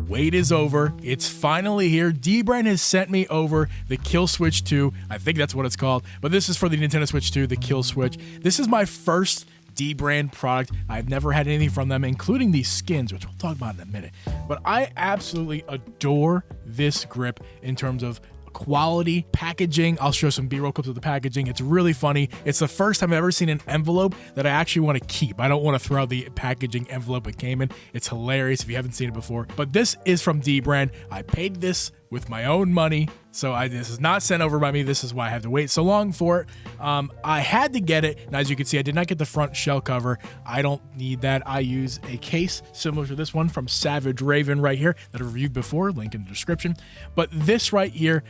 wait is over. It's finally here. Dbrand has sent me over the Killswitch 2. I think that's what it's called, but this is for the Nintendo Switch 2, the Killswitch. This is my first Dbrand product. I've never had anything from them, including these skins, which we'll talk about in a minute. But I absolutely adore this grip in terms of quality, packaging. I'll show some B-roll clips of the packaging. It's really funny. It's the first time I've ever seen an envelope that I actually want to keep. I don't want to throw out the packaging envelope it came in. It's hilarious if you haven't seen it before. But this is from Dbrand. I paid this with my own money, so this is not sent over by me. This is why I had to wait so long for it. I had to get it, and as you can see, I did not get the front shell cover. I don't need that. I use a case similar to this one from Savage Raven right here that I reviewed before, link in the description. But this right here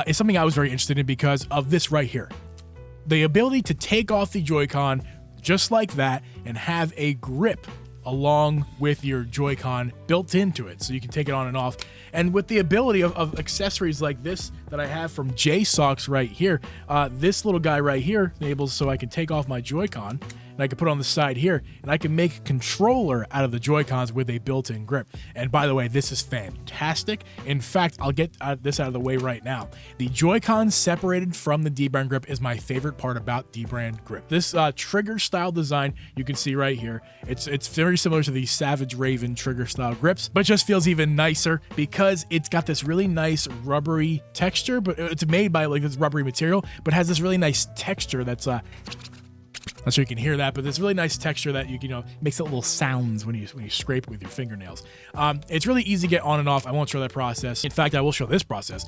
is something I was very interested in because of this right here. The ability to take off the Joy-Con just like that and have a grip along with your Joy-Con built into it, so you can take it on and off. And with the ability of accessories like this that I have from JSAUX right here, this little guy right here enables so I can take off my Joy-Con and I can put it on the side here, and I can make a controller out of the Joy-Cons with a built-in grip. And by the way, this is fantastic. In fact, I'll get this out of the way right now. The Joy-Con separated from the Dbrand grip is my favorite part about Dbrand grip. This trigger style design you can see right here, it's very similar to the Savage Raven trigger style grips, but just feels even nicer because it's got this really nice rubbery texture, but it's made by like this rubbery material, but has this really nice texture that's not sure you can hear that, but this really nice texture that you know makes it little sounds when you scrape it with your fingernails. It's really easy to get on and off. I won't show that process. In fact, I will show this process.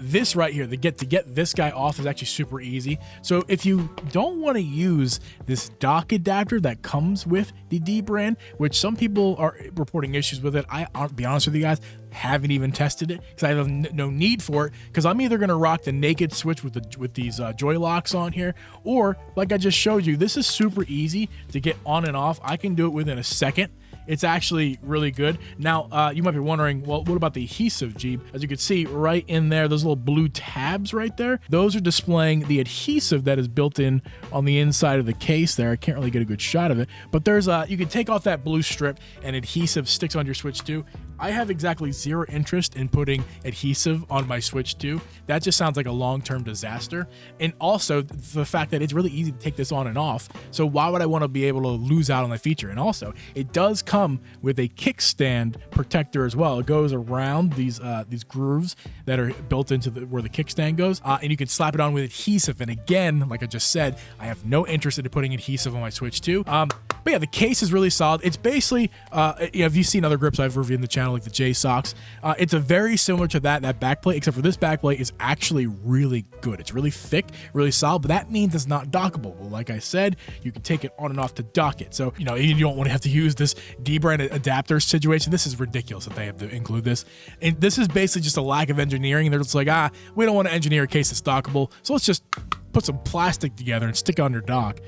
This right here, to get this guy off is actually super easy. So if you don't want to use this dock adapter that comes with the Dbrand, which some people are reporting issues with it, I'll be honest with you guys, haven't even tested it because I have no need for it, because I'm either going to rock the naked switch with these joy locks on here, or like I just showed you, this is super easy to get on and off. I can do it within a second. It's actually really good. Now, you might be wondering, well, what about the adhesive, Jeeb? As you can see right in there, those little blue tabs right there, those are displaying the adhesive that is built in on the inside of the case there. I can't really get a good shot of it, but there's you can take off that blue strip and adhesive sticks on your Switch 2. I have exactly zero interest in putting adhesive on my Switch 2. That just sounds like a long-term disaster. And also the fact that it's really easy to take this on and off. So why would I want to be able to lose out on that feature? And also it does come with a kickstand protector as well. It goes around these grooves that are built into where the kickstand goes, and you can slap it on with adhesive. And again, like I just said, I have no interest in putting adhesive on my Switch 2. But yeah, the case is really solid. It's basically, if you've seen other grips I've reviewed in the channel, like the JSAUX, it's a very similar to that backplate, except for this backplate is actually really good. It's really thick, really solid, but that means it's not dockable. Well, like I said, you can take it on and off to dock it. So, you know, you don't want to have to use this Dbrand adapter situation. This is ridiculous that they have to include this. And this is basically just a lack of engineering. They're just like, we don't want to engineer a case that's dockable, so let's just put some plastic together and stick it on your dock.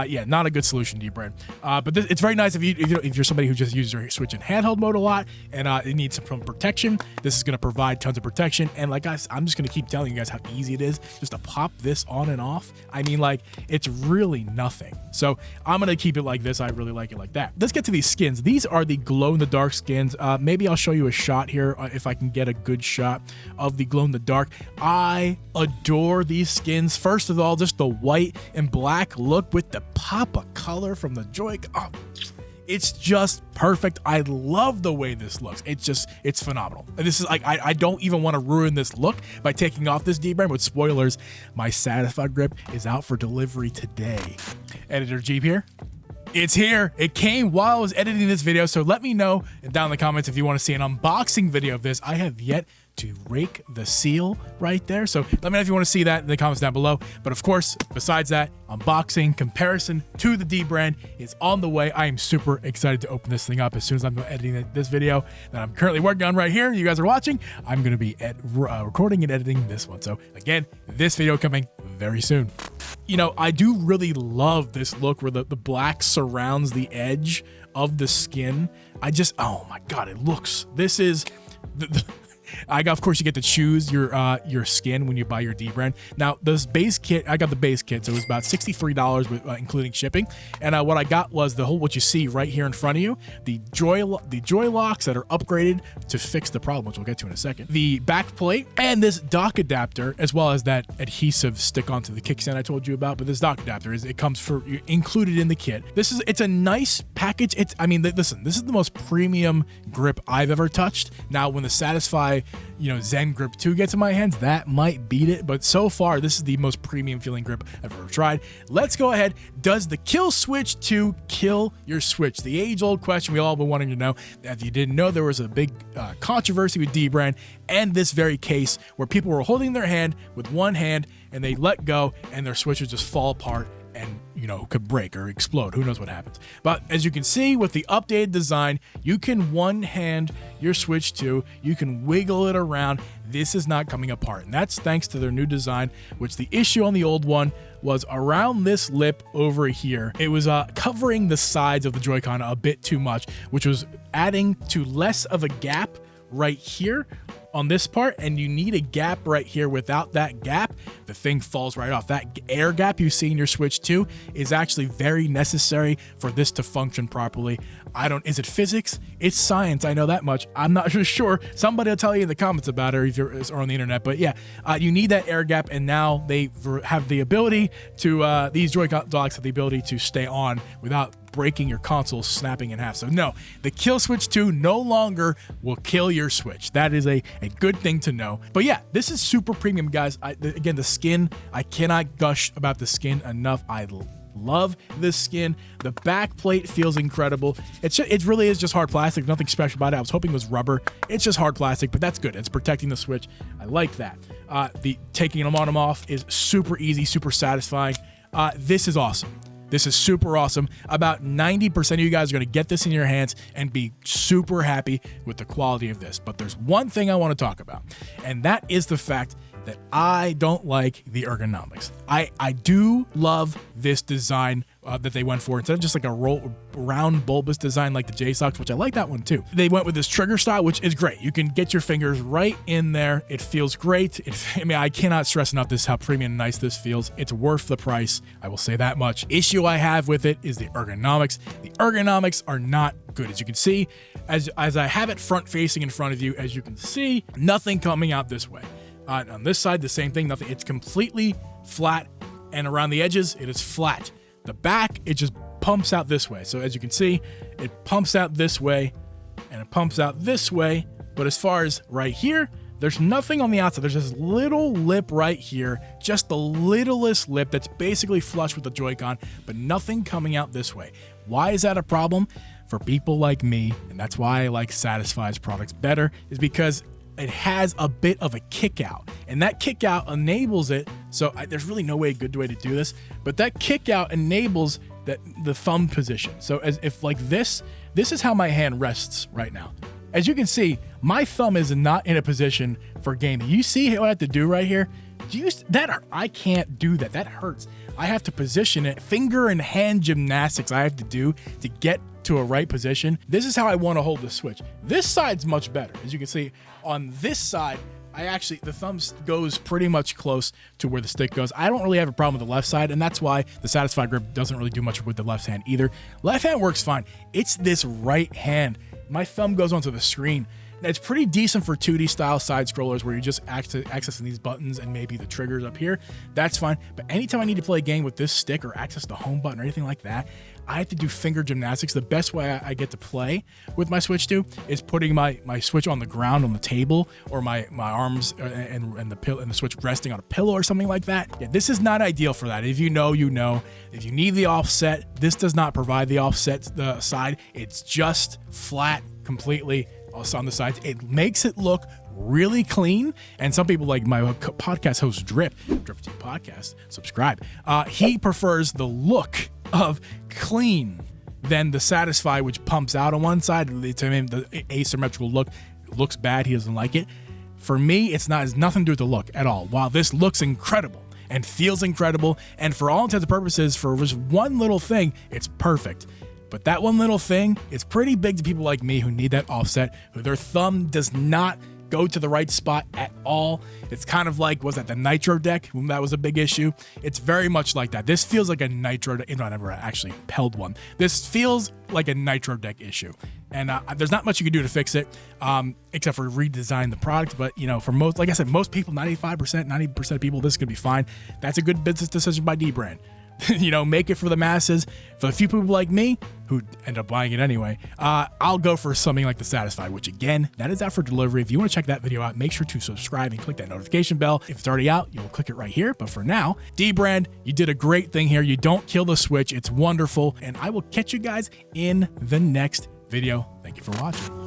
Yeah, not a good solution, Dbrand. But it's very nice if you're somebody who just uses your Switch in handheld mode a lot and it needs some protection. This is going to provide tons of protection. And like guys, I'm just going to keep telling you guys how easy it is just to pop this on and off. I mean, like, it's really nothing. So I'm going to keep it like this. I really like it like that. Let's get to these skins. These are the glow-in-the-dark skins. Maybe I'll show you a shot here if I can get a good shot of the glow-in-the-dark. I adore these skins. First of all, just the white and black look with the pop of color from the Joy. Oh, it's just perfect. I love the way this looks. It's phenomenal. And this is like, I don't even want to ruin this look by taking off this Dbrand. With spoilers, my Satisfied grip is out for delivery today. Editor Jeep here. It's here. It came while I was editing this video, so let me know down in the comments if you want to see an unboxing video of this. I have yet to rake the seal right there, so let me know if you want to see that in the comments down below. But of course, besides that, unboxing comparison to the Dbrand is on the way. I am super excited to open this thing up. As soon as I'm editing this video that I'm currently working on right here, you guys are watching, I'm going to be recording and editing this one. So again, this video coming very soon. You know, I do really love this look where the black surrounds the edge of the skin. Oh my God, it looks, this is Of course, you get to choose your skin when you buy your Dbrand. Now, this base kit, I got the base kit, so it was about $63 with, including shipping. And what I got was what you see right here in front of you, the joy locks that are upgraded to fix the problem, which we'll get to in a second. The back plate and this dock adapter, as well as that adhesive stick onto the kickstand I told you about. But this dock adapter it comes included in the kit. It's a nice package. Listen, this is the most premium grip I've ever touched. Now, when the Satisfy, Zen Grip 2 gets in my hands, that might beat it. But so far, this is the most premium feeling grip I've ever tried. Let's go ahead. Does the Killswitch 2 kill your Switch? The age-old question we all been wanting to know. If you didn't know, there was a big controversy with Dbrand and this very case where people were holding their hand with one hand and they let go and their Switch would just fall apart and could break or explode. Who knows what happens. But as you can see with the updated design, you can one hand your Switch 2, you can wiggle it around. This is not coming apart, and that's thanks to their new design, which the issue on the old one was around this lip over here. It was covering the sides of the Joy-Con a bit too much, which was adding to less of a gap right here on this part, and you need a gap right here. Without that gap, the thing falls right off. That air gap you see in your Switch 2 is actually very necessary for this to function properly. Is it physics? It's science, I know that much. I'm not sure. Somebody will tell you in the comments about it or on the internet, but yeah, you need that air gap, and now they have the ability to, these Joy-Con docks have the ability to stay on without breaking your console, snapping in half. So no, the Killswitch 2 no longer will kill your Switch. That is a good thing to know. But yeah, this is super premium, guys. Again, the skin, I cannot gush about the skin enough. I love this skin. The back plate feels incredible. It really is just hard plastic. Nothing special about it. I was hoping it was rubber. It's just hard plastic, but that's good. It's protecting the Switch. I like that. The taking them on them off is super easy, super satisfying. This is awesome. This is super awesome. About 90% of you guys are going to get this in your hands and be super happy with the quality of this. But there's one thing I want to talk about, and that is the fact that I don't like the ergonomics. I do love this design that they went for. Instead of just like a round bulbous design like the JSAUX, which I like that one too. They went with this trigger style, which is great. You can get your fingers right in there. It feels great. I cannot stress enough how premium and nice this feels. It's worth the price. I will say that much. Issue I have with it is the ergonomics. The ergonomics are not good. As you can see, as I have it front facing in front of you, as you can see, nothing coming out this way. On this side, the same thing, nothing. It's completely flat, and around the edges, it is flat. The back, it just pumps out this way. So as you can see, it pumps out this way, and it pumps out this way. But as far as right here, there's nothing on the outside. There's this little lip right here, just the littlest lip that's basically flush with the Joy-Con, but nothing coming out this way. Why is that a problem? For people like me, and that's why I like Satisfy's products better, is because it has a bit of a kick out, and that kick out enables it. So there's really no good way to do this, but that kick out enables the thumb position. So if like this is how my hand rests right now. As you can see, my thumb is not in a position for gaming. You see what I have to do right here? I can't do that. That hurts. I have to position it. Finger and hand gymnastics I have to do to get to a right position. This is how I want to hold the Switch. This side's much better. As you can see, on this side, the thumb goes pretty much close to where the stick goes. I don't really have a problem with the left side, and that's why the Satisfy grip doesn't really do much with the left hand either. Left hand works fine. It's this right hand. My thumb goes onto the screen. Now, it's pretty decent for 2D style side scrollers where you're just accessing these buttons and maybe the triggers up here. That's fine. But anytime I need to play a game with this stick or access the home button or anything like that, I have to do finger gymnastics. The best way I get to play with my Switch 2 is putting my Switch on the ground on the table, or my arms and the Switch resting on a pillow or something like that. Yeah, this is not ideal for that. If you know, you know. If you need the offset, this does not provide the offset side. It's just flat completely on the sides. It makes it look really clean, and some people, like my podcast host Drip Podcast, subscribe, he prefers the look of clean than the Satisfy, which pumps out on one side. To him, the asymmetrical look looks bad. He doesn't like it. For me, it's nothing to do with the look at all. While this looks incredible and feels incredible, and for all intents and purposes, for just one little thing, it's perfect. But that one little thing is pretty big to people like me who need that offset, who their thumb does not go to the right spot at all. It's kind of like, was that the Nitro deck? That was a big issue. It's very much like that. This feels like a Nitro deck. I never actually held one. This feels like a Nitro deck issue. And there's not much you can do to fix it, except for redesign the product. But, for most, like I said, most people, 95%, 90% of people, this is going to be fine. That's a good business decision by Dbrand. Make it for the masses. For the few people like me who end up buying it anyway, I'll go for something like the Satisfy, which again, that is out for delivery. If you want to check that video out, make sure to subscribe and click that notification bell. If it's already out, you'll click it right here. But for now, Dbrand, you did a great thing here. You don't kill the switch. It's wonderful. And I will catch you guys in the next video. Thank you for watching.